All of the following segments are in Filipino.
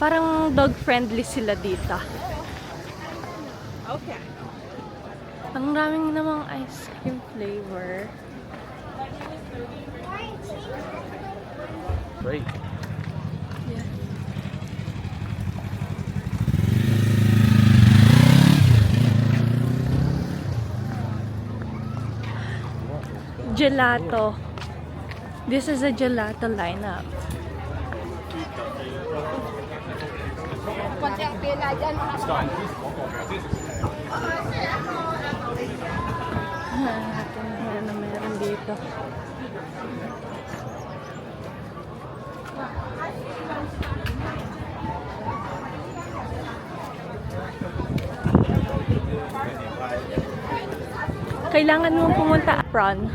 Parang dog-friendly sila dito. Okay. Ang raming namang ice cream flavor. Great. Yeah. Gelato. This is a gelato lineup. Meron na meron dito. Kailangan mo pumunta prawn.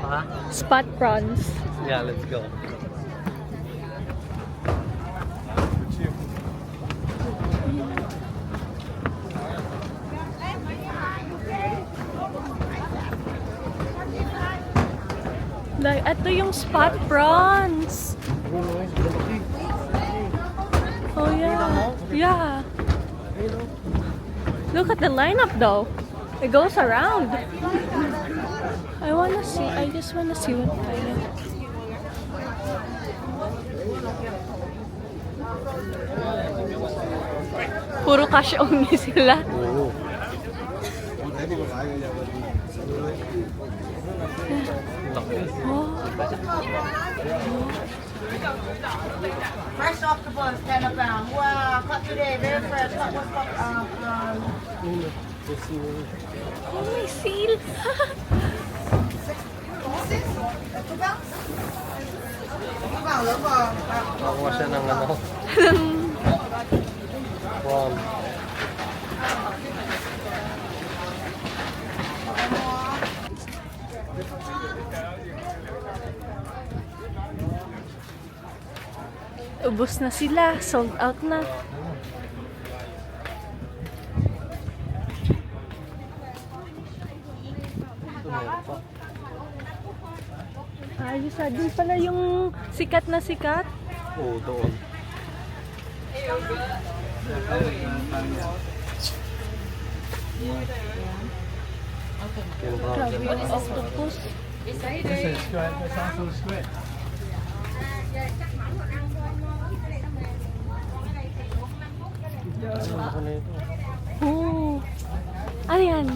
Huh? Spot prawns. Yeah, let's go. Like, ito yung spot prawns. Oh yeah. Yeah. Look at the lineup though. It goes around. I just wanna see what kind of. Puro cash only sila. Oo. Laki. Oh. Fresh octopus, 10 a pound. Wow, cut today, very fresh. Cut was Oh, may seal. Nakuha siya ng ano. Wow. Ubus na sila. Sold out na. Ito meron pa. Ayos ah. Dun pala yung sikat na sikat. Oo, doon. Yung Grabe browser. yung octopus. Ano ako na ito? Oh. Ano yan?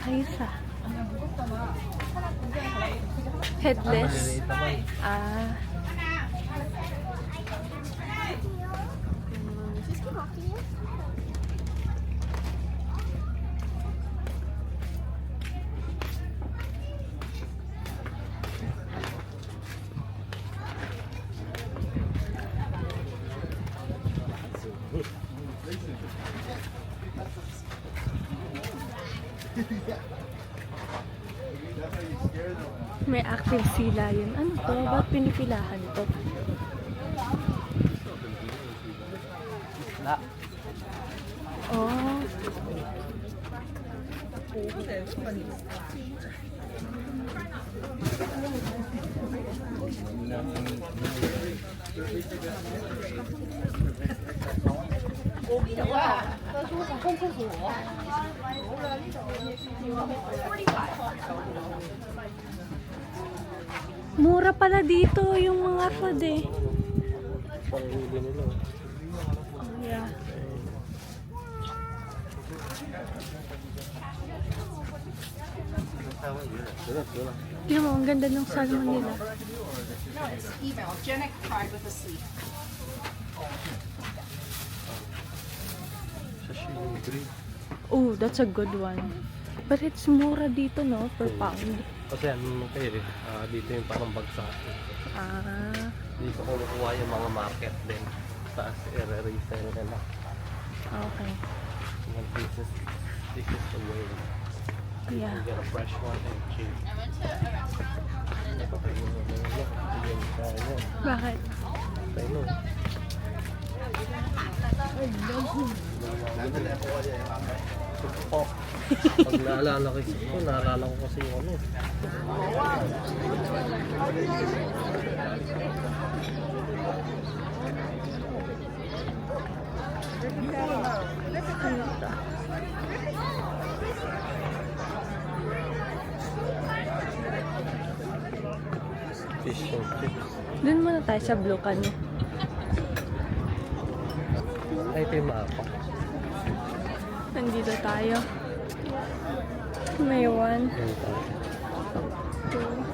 Ayos ah. Headless. Maliliit naman. Ah. May active sila yun. Ano to? Ba't pinipilahan to? Na. Oh. Mura pala dito yung mga food eh. Panghuli nila. Oh, yeah. Tingnan mo, ang ganda ng salmon nila. No, it's email. Genic fried with a C. Sashimi green. Oh, that's a good one. But it's mura dito, no? Per pound. Kasi ano kayo dito yung parang bagsak. Ah. Dito ko nakuha yung mga market din. Taas i-resell nila. Okay. This is the way. Yeah. You get a fresh one and cheap. Bakit? Tayo. Po. Pag naalala ko ito, naalala ko kasi yung ano. Fish and chips. Doon muna tayo sa Blue Canoe. Ay, ito yung mapa. Nandito tayo. May 1, Ayun tayo. 2.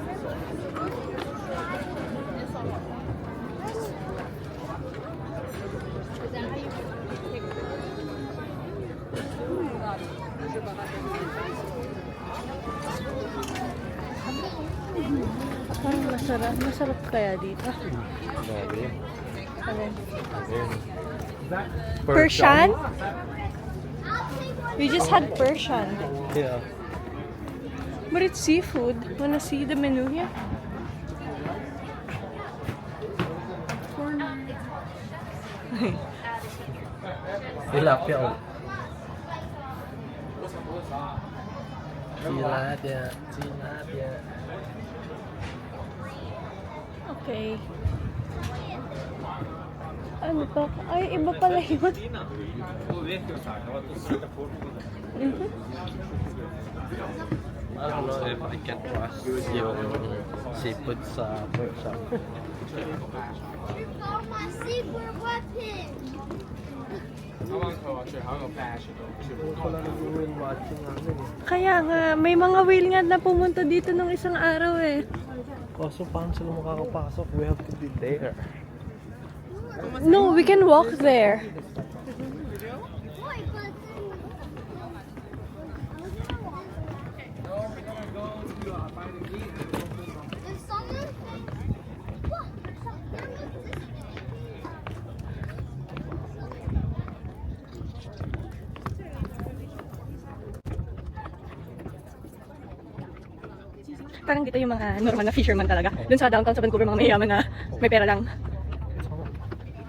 Parang masarap. Masarap kaya dito. Grabe yun. Alin? Ayun. Persian? We just had Persian. Yeah. But it's seafood. Wanna see the menu here? Tilapia oh. Tilapia. Tilapia. Okay. Ano to? Ay, iba pala yun. Mhm. I don't know if I can trust yung seafood sa Persian. You found my zebra weapon. Wala nag-whale watching namin eh. Kaya nga, may mga whale nga na pumunta dito nung isang araw eh. Kaso paano sila makakapasok? We have to be there. No, we can walk there. Boy, but there's someone. What? Parang dito yung mga normal na fisherman talaga. Dun sa downtown sa Vancouver, mga mayayaman na may pera lang.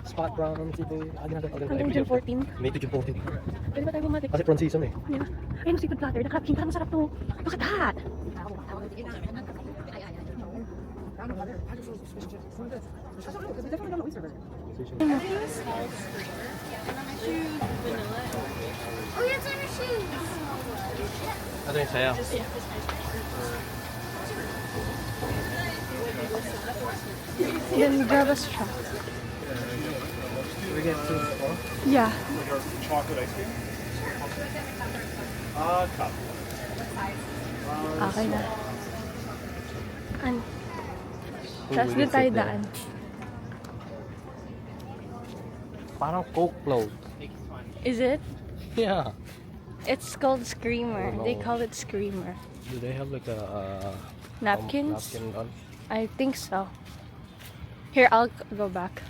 Spot round dito. Hanggang June 14. May to June 14. Pwede ba tayo bumalik? Kasi front season eh. Yeah. Ayun, seafood platter. The crab king. Parang masarap to. Look at that. Oh, yes, on your shoes. Ano yung sayo? Then grab a straw. We get two. Yeah. Chocolate ice cream? Cup. Okay na. Ano? Tapos doon tayo daan. Parang Coke float. Is it? Yeah. It's called Screamer. They Oh. call it Screamer. Do they have like a Napkins? napkin on? I think so. Here, I'll go back.